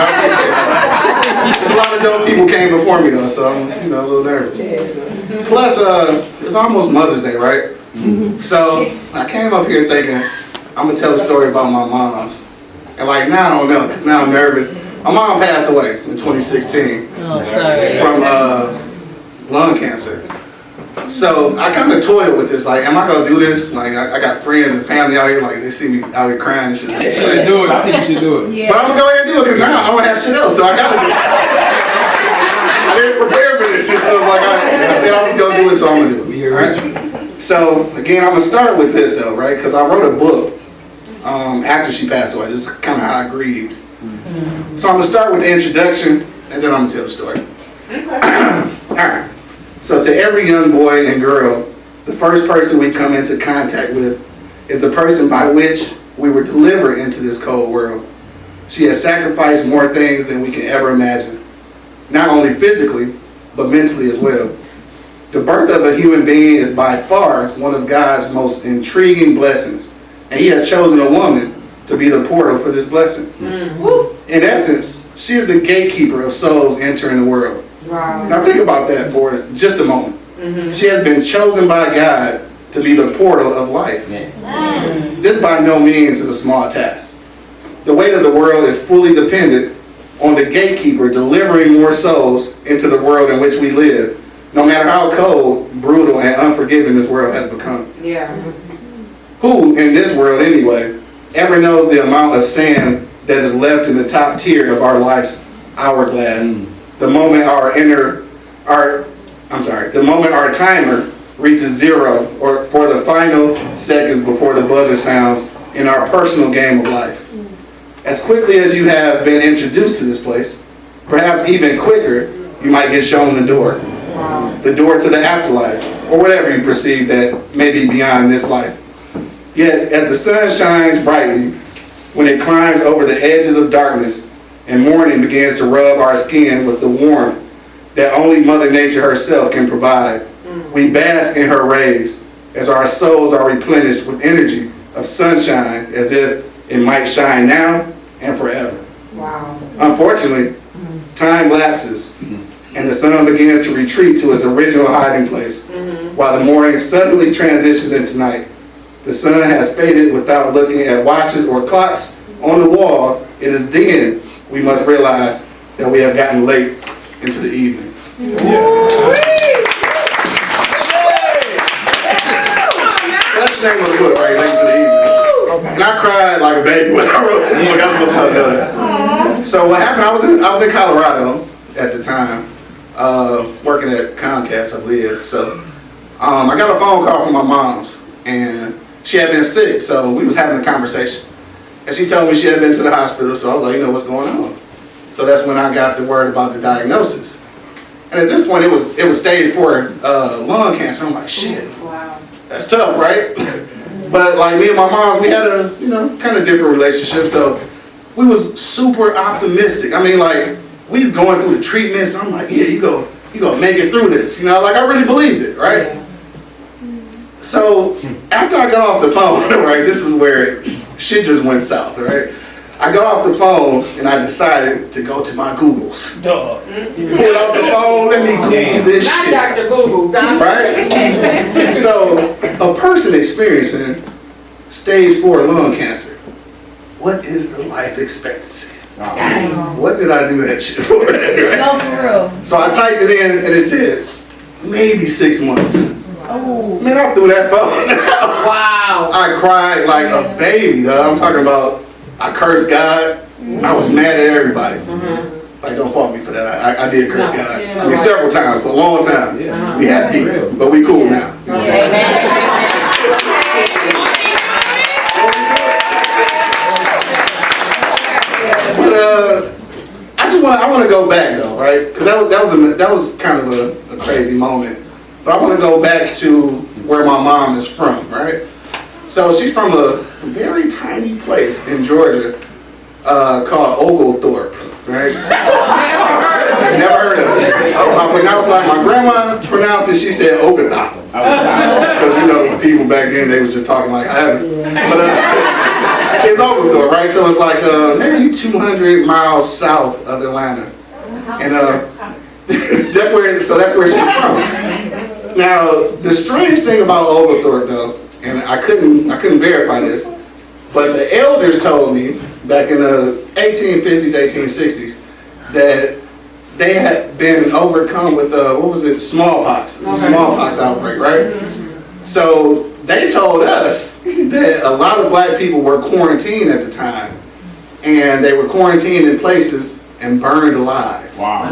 I appreciate it. There's a lot of dope people came before me though, so I'm, a little nervous. Plus, it's almost Mother's Day, right? So I came up here thinking I'm gonna tell a story about my mom's, and like now I don't know, cause now I'm nervous. My mom passed away in 2016 from lung cancer. So I kind of toyed with this, like, am I gonna do this? Like, I got friends and family out here, like they see me out here crying and shit. You should do it. I think you should do it. Yeah. But I'm gonna go ahead and do it because now I don't have shit else, so I gotta do it. I didn't prepare for this shit, so it's like I said I was gonna do it, so I'm gonna do it. All right? So again, I'm gonna start with this though, right? Because I wrote a book after she passed away. This is kind of how I grieved. So I'm gonna start with the introduction, and then I'm gonna tell the story. All right. So to every young boy and girl, the first person we come into contact with is the person by which we were delivered into this cold world. She has sacrificed more things than we can ever imagine, not only physically, but mentally as well. The birth of a human being is by far one of God's most intriguing blessings, and He has chosen a woman to be the portal for this blessing. In essence, she is the gatekeeper of souls entering the world. Wow. Now think about that for just a moment. She has been chosen by God to be the portal of life. This by no means is a small task. The weight of the world is fully dependent on the gatekeeper delivering more souls into the world in which we live, no matter how cold, brutal, and unforgiving this world has become. Yeah. Who, in this world anyway, ever knows the amount of sand that is left in the top tier of our life's hourglass? The moment the moment our timer reaches zero, or for the final seconds before the buzzer sounds in our personal game of life. As quickly as you have been introduced to this place, perhaps even quicker, you might get shown the door. The door to the afterlife, or whatever you perceive that may be beyond this life. Yet, as the sun shines brightly, when it climbs over the edges of darkness, and morning begins to rub our skin with the warmth that only Mother Nature herself can provide, we bask in her rays as our souls are replenished with energy of sunshine as if it might shine now and forever. Wow. Unfortunately, time lapses and the sun begins to retreat to its original hiding place while the morning suddenly transitions into night. The sun has faded without looking at watches or clocks on the wall. It is then we must realize that we have gotten late into the evening. That's the name of the book, right? Late into the evening. And I cried like a baby when I wrote this book. I was going to tell you that. So what happened, I was in Colorado at the time, working at Comcast, I believe. So I got a phone call from my mom's, and she had been sick, so we was having a conversation. And she told me she had been to the hospital, so I was like, what's going on? So that's when I got the word about the diagnosis. And at this point, it was stage 4 lung cancer. I'm like, shit, that's tough, right? But like me and my moms, we had a kind of different relationship, so we was super optimistic. I mean, like, we was going through the treatments. I'm like, yeah, you go make it through this. Like I really believed it, right? Yeah. So after I got off the phone, right, this is where shit just went south, right? I got off the phone and I decided to go to my Googles. Pull out the phone, let me Google this shit. Not Dr. Google, right? So a person experiencing stage 4 lung cancer, what is the life expectancy? What did I do that shit for? Right? No, for real. So I typed it in and it said, maybe 6 months. Oh. Man, I threw that phone down. Wow. I cried like a baby, though. I'm talking about, I cursed God. I was mad at everybody. Like, don't fault me for that. I did curse God. I mean, several times for a long time. We had beef, but we cool now. But I want to go back though, right? Because that was kind of a crazy moment. But I want to go back to where my mom is from, right? So she's from a very tiny place in Georgia called Oglethorpe, right? Never heard of it. If I pronounce like my grandma pronounced it, she said Oglethorpe. Because people back then, they was just talking like I haven't. But It's Oglethorpe, right? So it's like maybe 200 miles south of Atlanta, and that's where she's from. Now, the strange thing about Oglethorpe, though, and I couldn't verify this, but the elders told me back in the 1850s, 1860s, that they had been overcome with smallpox, smallpox outbreak, right? So they told us that a lot of black people were quarantined at the time, and they were quarantined in places and burned alive. Wow.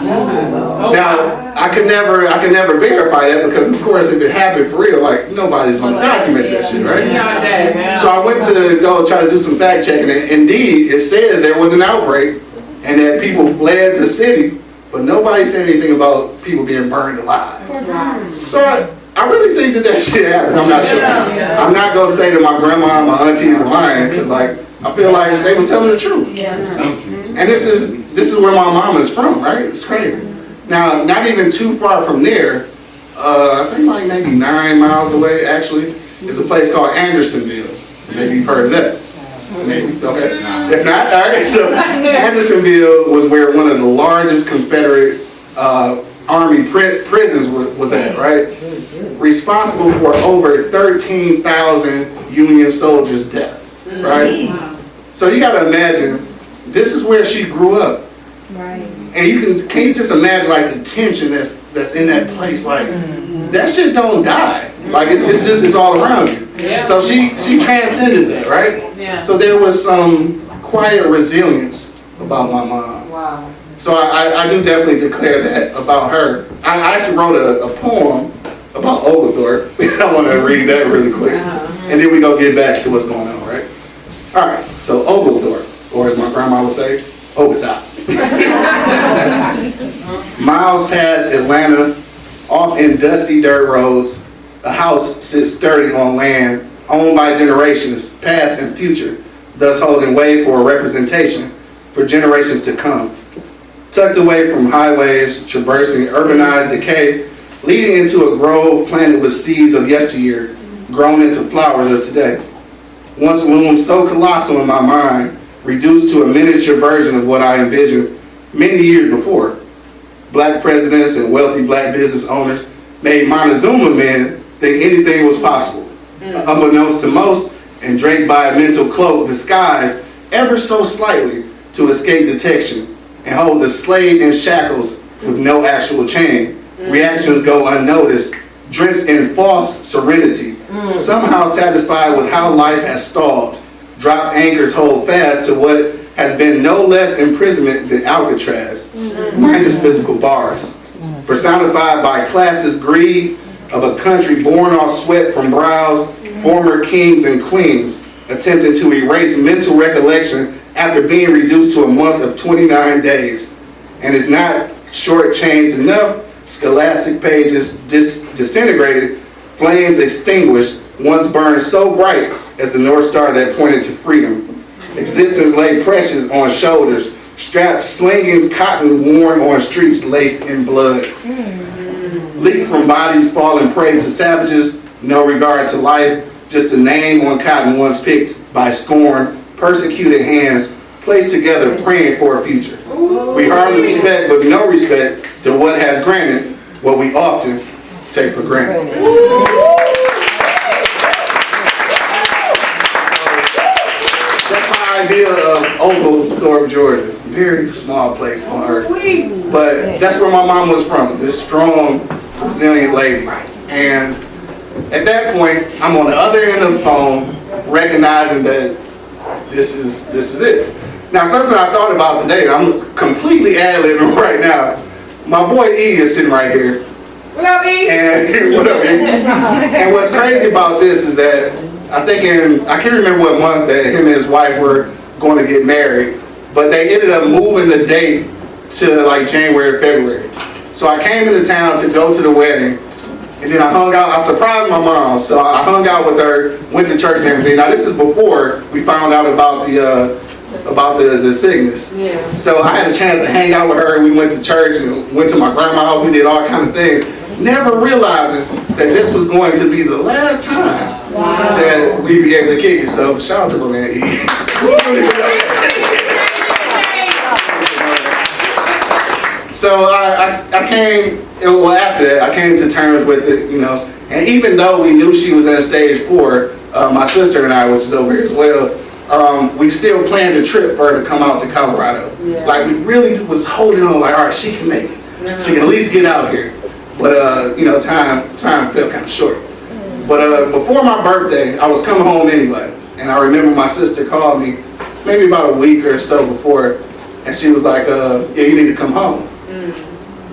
Now, I could never verify that because, of course, if it happened for real, like, nobody's going to document that shit, right? So I went to go try to do some fact checking, and indeed, it says there was an outbreak and that people fled the city, but nobody said anything about people being burned alive. So I really think that shit happened. I'm not sure. I'm not going to say that my grandma and my aunties were lying because, like, I feel like they was telling the truth. And this is where my mom is from, right? It's crazy. Now, not even too far from there, I think like maybe 9 miles away, actually, is a place called Andersonville. Maybe you've heard of that. Maybe, okay. If not, all right. So Andersonville was where one of the largest Confederate Army prisons was at, right? Responsible for over 13,000 Union soldiers' death, right? So you got to imagine, this is where she grew up. Right. And can you just imagine like the tension that's in that place? Like that shit don't die. Like it's all around you. Yeah. So she transcended that, right? Yeah. So there was some quiet resilience about my mom. Wow. So I do definitely declare that about her. I actually wrote a poem about Oglethorpe. I want to read that really quick. And then we go get back to what's going on, right? All right, so Oglethorpe, or as my grandma would say, Oglethorpe. Miles past Atlanta, off in dusty dirt roads, a house sits sturdy on land owned by generations, past and future, thus holding way for a representation for generations to come. Tucked away from highways, traversing urbanized decay, leading into a grove planted with seeds of yesteryear, grown into flowers of today. Once loomed so colossal in my mind, reduced to a miniature version of what I envisioned many years before. Black presidents and wealthy black business owners made Montezuma men think anything was possible. Unbeknownst to most, and draped by a mental cloak disguised ever so slightly to escape detection and hold the slave in shackles with no actual chain. Reactions go unnoticed, drenched in false serenity, somehow satisfied with how life has stalled. Drop anchors hold fast to what has been no less imprisonment than Alcatraz, minus physical bars. Personified by classist greed of a country born off sweat from brows, former kings and queens, attempting to erase mental recollection after being reduced to a month of 29 days. And it's not shortchanged enough, scholastic pages disintegrated, flames extinguished, once burned so bright as the North Star that pointed to freedom. Existence lay precious on shoulders, strapped slinging cotton worn on streets laced in blood. Leaked from bodies falling prey to savages, no regard to life, just a name on cotton once picked by scorn, persecuted hands, placed together praying for a future. We hardly respect, but no respect to what has granted what we often take for granted. That's my idea of Oglethorpe, Georgia. Very small place on earth. But that's where my mom was from, this strong, resilient lady. And at that point, I'm on the other end of the phone, recognizing that this is it. Now, something I thought about today, I'm completely ad-libbing right now. My boy E is sitting right here. What up, E? And what up, E? And what's crazy about this is that I can't remember what month that him and his wife were going to get married, but they ended up moving the date to like January, February. So I came into town to go to the wedding, and then I hung out. I surprised my mom, so I hung out with her, went to church and everything. Now this is before we found out about the sickness. Yeah. So I had a chance to hang out with her. We went to church and went to my grandma's house. We did all kinds of things. never realizing that this was going to be the last time that we'd be able to kick it. So shout out to my man E. So I came, well after that, I came to terms with it, you know, and even though we knew she was in stage 4, my sister and I, which is over here as well, we still planned a trip for her to come out to Colorado. Yeah. Like we really was holding on, like, all right, she can make it. She can at least get out here. But you know, time fell kind of short. But before my birthday, I was coming home anyway, and I remember my sister called me maybe about a week or so before, and she was like, yeah, you need to come home.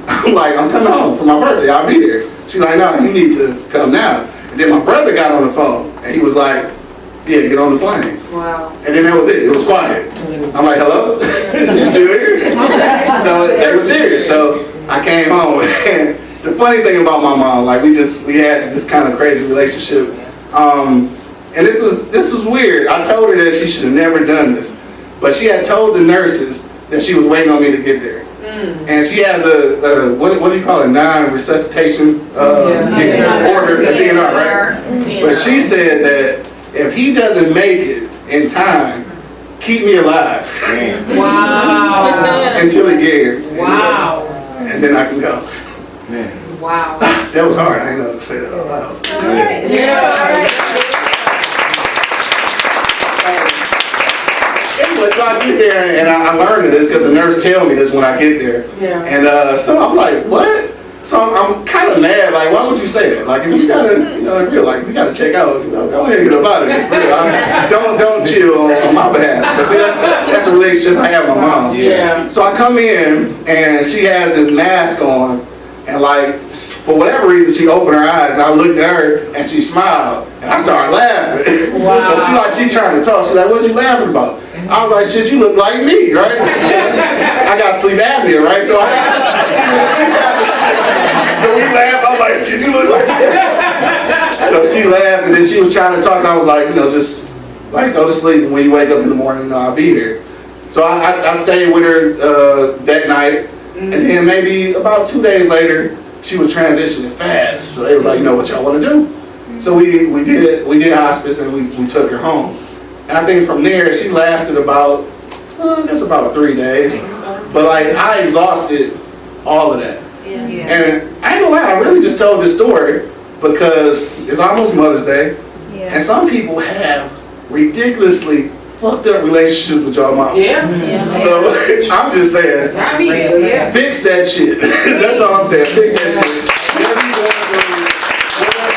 I'm like, I'm coming home for my birthday, I'll be there. She's like, no, you need to come now. And then my brother got on the phone, and he was like, yeah, get on the plane. Wow. And then that was it was quiet. I'm like, hello? You still here? So they were serious. So I came home, and the funny thing about my mom, like we had this kind of crazy relationship. And this was weird. I told her that she should have never done this, but she had told the nurses that she was waiting on me to get there. And she has a what do you call it, non-resuscitation order, a DNR, right? But she said that if he doesn't make it in time, keep me alive. Wow. Until he get here. Wow. And then I can go. Man. Wow. That was hard. I ain't gonna say that out loud. Anyway, so I get there, and I learned this because the nurse tell me this when I get there. Yeah. And so I'm like, what? So I'm kind of mad. Like, why would you say that? Like, if you gotta, you know, if you're like, you gotta check out, you know, go ahead and get up out of here. For real. Don't chill on my behalf. But see, that's the relationship I have with my mom. Yeah. So I come in, and she has this mask on. And like, for whatever reason, she opened her eyes, and I looked at her, and she smiled, and I started laughing. Wow. So she trying to talk. She's like, "What you laughing about?" I was like, "Shit, you look like me, right?" I got sleep apnea, right? So I see her sleep apnea. So we laughed. I was like, "Shit, you look like me." So she laughed, and then she was trying to talk, and I was like, you know, just like go to sleep, and when you wake up in the morning, you know, I'll be here. So I stayed with her that night. And then maybe about 2 days later, she was transitioning fast. So they was like, you know what y'all want to do? So we did hospice, and we took her home. And I think from there, she lasted about, I guess about 3 days. But like, I exhausted all of that. And I ain't gonna lie, I really just told this story because it's almost Mother's Day. And some people have ridiculously fucked up relationships with y'all moms. So I'm just saying, fix that shit. That's all I'm saying. Fix that shit. Whatever you going through, whether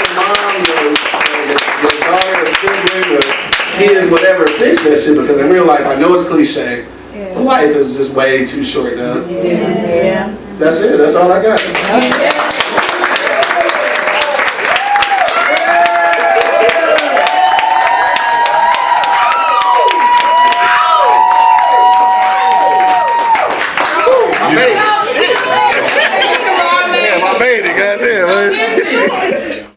your daughter, a sibling, or kids, whatever, fix that shit, because in real life, I know it's cliche, but life is just way too short now. That's it. That's all I got.